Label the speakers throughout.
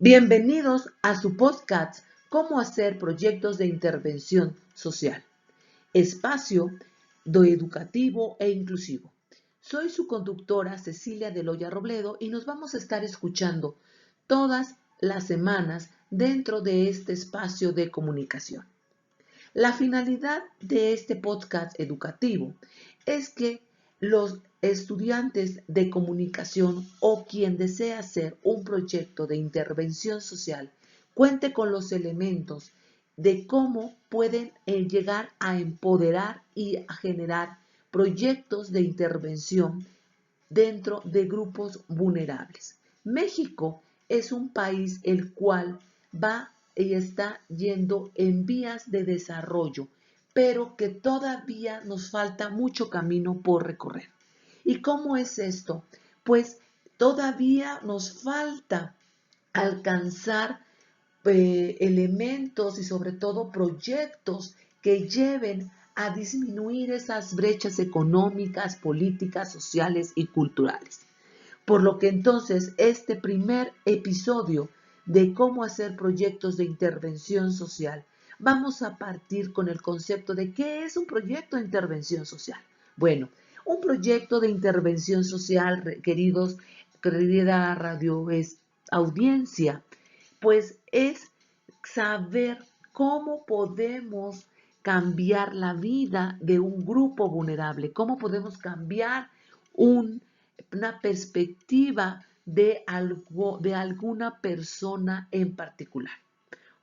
Speaker 1: Bienvenidos a su podcast Cómo hacer proyectos de intervención social, espacio educativo e inclusivo. Soy su conductora Cecilia de Loya Robledo y nos vamos a estar escuchando todas las semanas dentro de este espacio de comunicación. La finalidad de este podcast educativo es que los estudiantes de comunicación o quien desea hacer un proyecto de intervención social cuente con los elementos de cómo pueden llegar a empoderar y a generar proyectos de intervención dentro de grupos vulnerables. México es un país el cual va y está yendo en vías de desarrollo, pero que todavía nos falta mucho camino por recorrer. ¿Y cómo es esto? Pues todavía nos falta alcanzar elementos y sobre todo proyectos que lleven a disminuir esas brechas económicas, políticas, sociales y culturales. Por lo que entonces este primer episodio de cómo hacer proyectos de intervención social, vamos a partir con el concepto de qué es un proyecto de intervención social. Bueno, un proyecto de intervención social, querida radio audiencia, pues es saber cómo podemos cambiar la vida de un grupo vulnerable, cómo podemos cambiar una perspectiva de alguna persona en particular.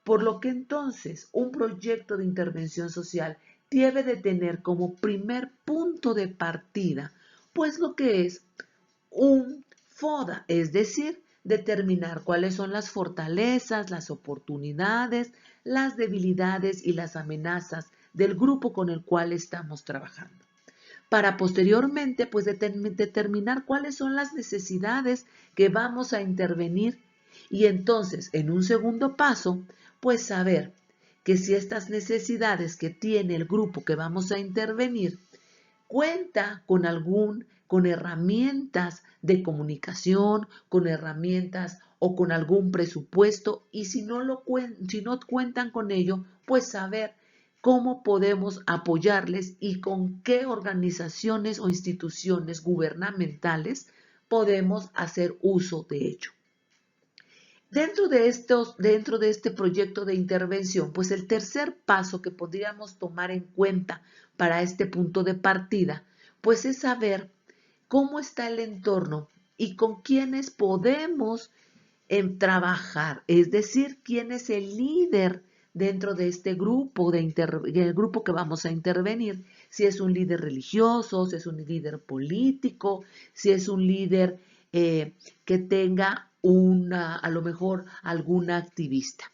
Speaker 1: Por lo que entonces un proyecto de intervención social debe de tener como primer punto de partida, pues lo que es un FODA, es decir, determinar cuáles son las fortalezas, las oportunidades, las debilidades y las amenazas del grupo con el cual estamos trabajando. Para posteriormente, pues determinar cuáles son las necesidades que vamos a intervenir y entonces, en un segundo paso, pues saber que si estas necesidades que tiene el grupo que vamos a intervenir cuenta con herramientas de comunicación, con herramientas o con algún presupuesto y si no cuentan con ello, pues saber cómo podemos apoyarles y con qué organizaciones o instituciones gubernamentales podemos hacer uso de ello. Dentro de este proyecto de intervención, pues el tercer paso que podríamos tomar en cuenta para este punto de partida, pues es saber cómo está el entorno y con quiénes podemos trabajar, es decir, quién es el líder dentro de este grupo, el grupo que vamos a intervenir, si es un líder religioso, si es un líder político, si es un líder que tenga a lo mejor alguna activista.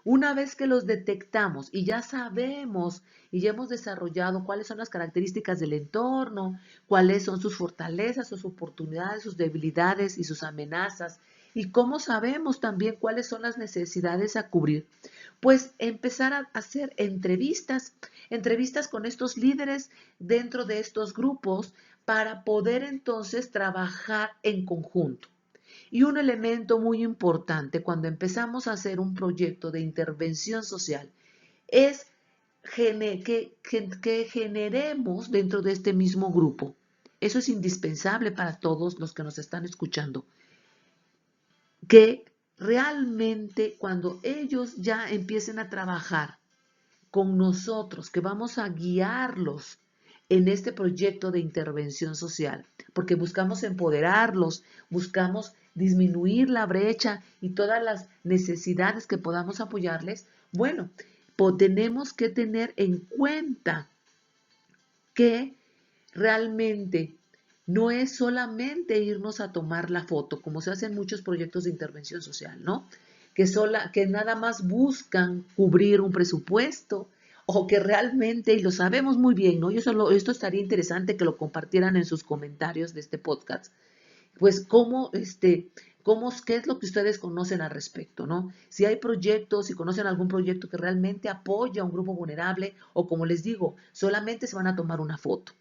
Speaker 1: Una vez que los detectamos y ya sabemos y ya hemos desarrollado cuáles son las características del entorno, cuáles son sus fortalezas, sus oportunidades, sus debilidades y sus amenazas, y cómo sabemos también cuáles son las necesidades a cubrir, pues empezar a hacer entrevistas con estos líderes dentro de estos grupos para poder entonces trabajar en conjunto. Y un elemento muy importante cuando empezamos a hacer un proyecto de intervención social es que generemos dentro de este mismo grupo. Eso es indispensable para todos los que nos están escuchando. Que realmente cuando ellos ya empiecen a trabajar con nosotros, que vamos a guiarlos en este proyecto de intervención social, porque buscamos empoderarlos, buscamos disminuir la brecha y todas las necesidades que podamos apoyarles, bueno, tenemos que tener en cuenta que realmente no es solamente irnos a tomar la foto, como se hace en muchos proyectos de intervención social, ¿no? Que nada más buscan cubrir un presupuesto o que realmente, y lo sabemos muy bien, ¿no? Esto estaría interesante que lo compartieran en sus comentarios de este podcast, pues qué es lo que ustedes conocen al respecto, ¿no? Si hay proyectos, si conocen algún proyecto que realmente apoya a un grupo vulnerable o como les digo, solamente se van a tomar una foto.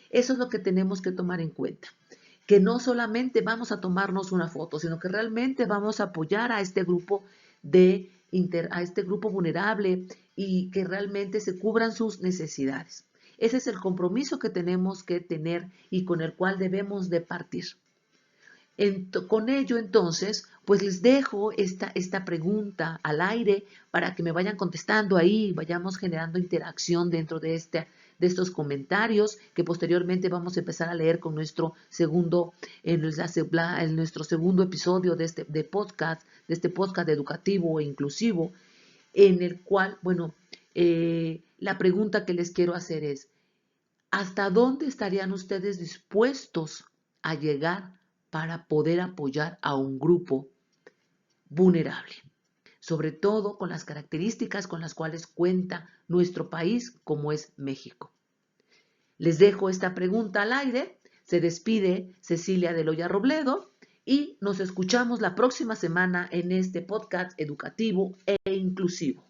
Speaker 1: Eso es lo que tenemos que tomar en cuenta. que no solamente vamos a tomarnos una foto, sino que realmente vamos a apoyar a este grupo a este grupo vulnerable y que realmente se cubran sus necesidades. Ese es el compromiso que tenemos que tener y con el cual debemos de partir. Con ello, entonces, pues les dejo esta pregunta al aire para que me vayan contestando ahí, vayamos generando interacción dentro de estos comentarios que posteriormente vamos a empezar a leer con nuestro segundo episodio de este podcast educativo e inclusivo, en el cual, bueno, la pregunta que les quiero hacer es, ¿hasta dónde estarían ustedes dispuestos a llegar para poder apoyar a un grupo vulnerable? Sobre todo con las características con las cuales cuenta nuestro país, como es México. Les dejo esta pregunta al aire. Se despide Cecilia de Loya Robledo y nos escuchamos la próxima semana en este podcast educativo e inclusivo.